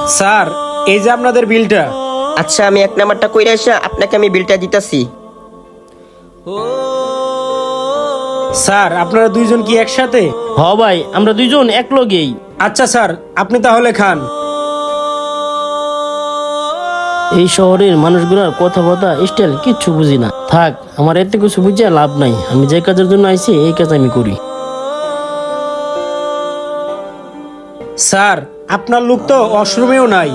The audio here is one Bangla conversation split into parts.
স্যার, এই যে আপনাদের বিলটা। আচ্ছা, আমি 1 নাম্বারটা কইরা আসা আপনাকে আমি বিলটা দিতাছি। স্যার, আপনারা দুইজন কি একসাথে? হ ভাই, আমরা দুইজন এক লগেই। আচ্ছা স্যার, আপনি তাহলে খান। এই শহরের মানুষগুলোর কথাবার্তা স্টাইল কিচ্ছু বুঝি না। থাক, আমার এতে কিছু বুঝে লাভ নাই। আমি যে কাজের জন্য আইছি এই কাজ আমি করি। স্যার, আপনার লোক তো ওয়াশরুমেও নাই,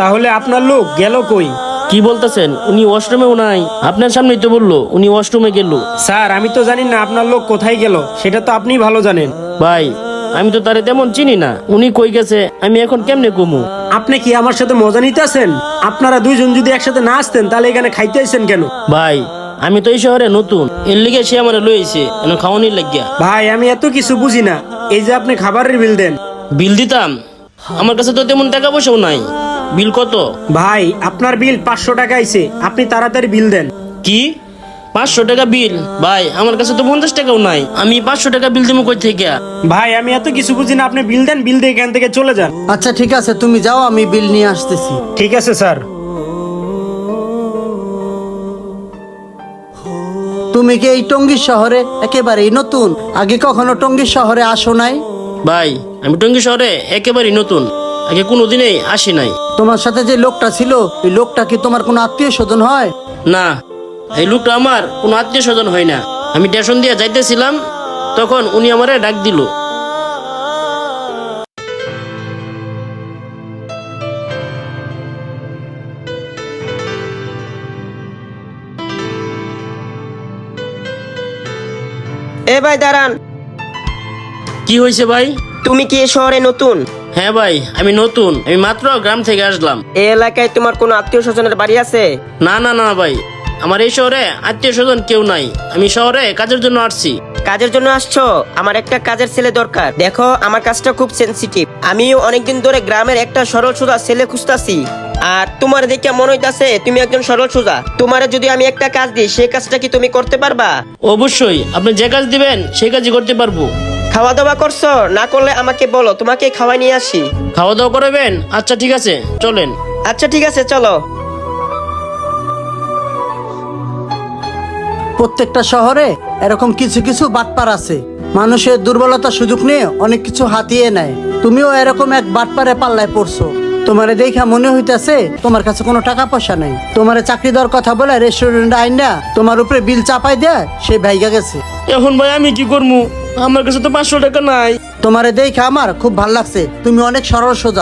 তাহলে আপনার লোক গেল কই? কি বলতেছেন? উনি ওয়াশরুমেও নাই? আপনার সামনেই তো বললো উনি ওয়াশরুমে গেল। স্যার, আমি তো জানি না আপনার লোক কোথায় গেল, সেটা তো আপনিই ভালো জানেন। ভাই, আমি তো তারে তেমন চিনি না। উনি কই গেছে আমি এখন কেমনে কমু? আপনি কি আমার সাথে মজা নিতেছেন? আপনারা দুইজন যদি একসাথে না আসতেন তাহলে এখানে খাইতে আইছেন কেন? ভাই, আমি তো এই শহরে নতুন, এর লিগে সে আমার লইছে এখন খাওয়ানির লাগিয়া। ভাই, আমি এত কিছু বুঝি না। এই যে আপনি খাবারের বিল দেন। বিল দিতাম? আমার কাছে তো তেমন টাকা পয়সাও নাই। বিল কত? ভাই, আপনার বিল 500 টাকা আইছে, আপনি তাড়াতাড়ি বিল দেন। কি 500 টাকা বিল? ভাই, আমার কাছে তো 50 টাকাও নাই। আমি 500 টাকা বিল দিব কই থেকে? ভাই, আমি এত কিছু বুঝি না, আপনি বিল দেন, বিল দিয়ে এখান থেকে চলে যান। আচ্ছা ঠিক আছে, তুমি যাও, আমি বিল নিয়ে আসতেছি। ঠিক আছে স্যার। তুমি কি এই টঙ্গী শহরে একেবারেই নতুন? আগে কখনো টঙ্গী শহরে আসো নাই? ভাই, আমি টঙ্গী শহরে একেবারেই নতুন, আগে কোনোদিনই আসি নাই। তোমার সাথে যে লোকটা ছিল, এই লোকটা কি তোমার কোনো আত্মীয় স্বজন হয়? না, এই লোকটা আমার কোনো আত্মীয় স্বজন হয় না। আমি স্টেশন দিয়ে যাইতেছিলাম, তখন উনি আমারে ডাক দিল। এ ভাই দাঁড়ান। কি হয়েছে ভাই? তুমি কি এই শহরে নতুন? হ্যাঁ ভাই, আমি নতুন। আমি মাত্র গ্রাম থেকে আসলাম। এই এলাকায় তোমার কোনো আত্মীয় স্বজনের বাড়ি আছে? না না না ভাই, আমার এই শহরে আত্মীয় স্বজন কেউ নাই। আমি শহরে কাজের জন্য আসছি। কাজের জন্য আসছো? আমার একটা কাজের ছেলে দরকার। দেখো, আমার কাজটা খুব সেনসিটিভ। আমিও অনেকদিন ধরে গ্রামের একটা সরল সোজা ছেলে খুঁজতাছি। আর তোমার দেখে মনে হইতাছে তুমি একজন সরল সোজা। তোমারে যদি আমি একটা কাজ দিই, সেই কাজটা কি তুমি করতে পারবা? অবশ্যই, আপনি যে কাজ দিবেন সেই কাজই করতে পারবো। খাওয়া দাওয়া করছো? না করলে আমাকে বলো, তোমাকে খাওয়াই নিয়ে আসি। খাওয়া দাওয়া করবেন? আচ্ছা ঠিক আছে, চলেন। আচ্ছা ঠিক আছে, চলো। প্রত্যেকটা শহরে এরকম কিছু কিছু বাটপার আছে, মানুষের দুর্বলতার সুযোগ নিয়ে অনেক কিছু হাতিয়ে নেয়। তুমিও এরকম এক বাটপারে পাল্লায় পড়ছো। তোমারে দেখা মনে হইতাছে তোমার কাছে কোনো টাকা পয়সা নাই। তোমারে চাকরি দেওয়ার কথা বলে রেস্টুরেন্টে আইনা তোমার উপরে বিল চাপাই দেয় সে ভাইগা গেছে। এখন ভাই আমি কি করবো? আমার কাছে তো 500 টাকা নাই। তোমারে দেখে আমার খুব ভাল লাগছে, তুমি অনেক সরল সোজা।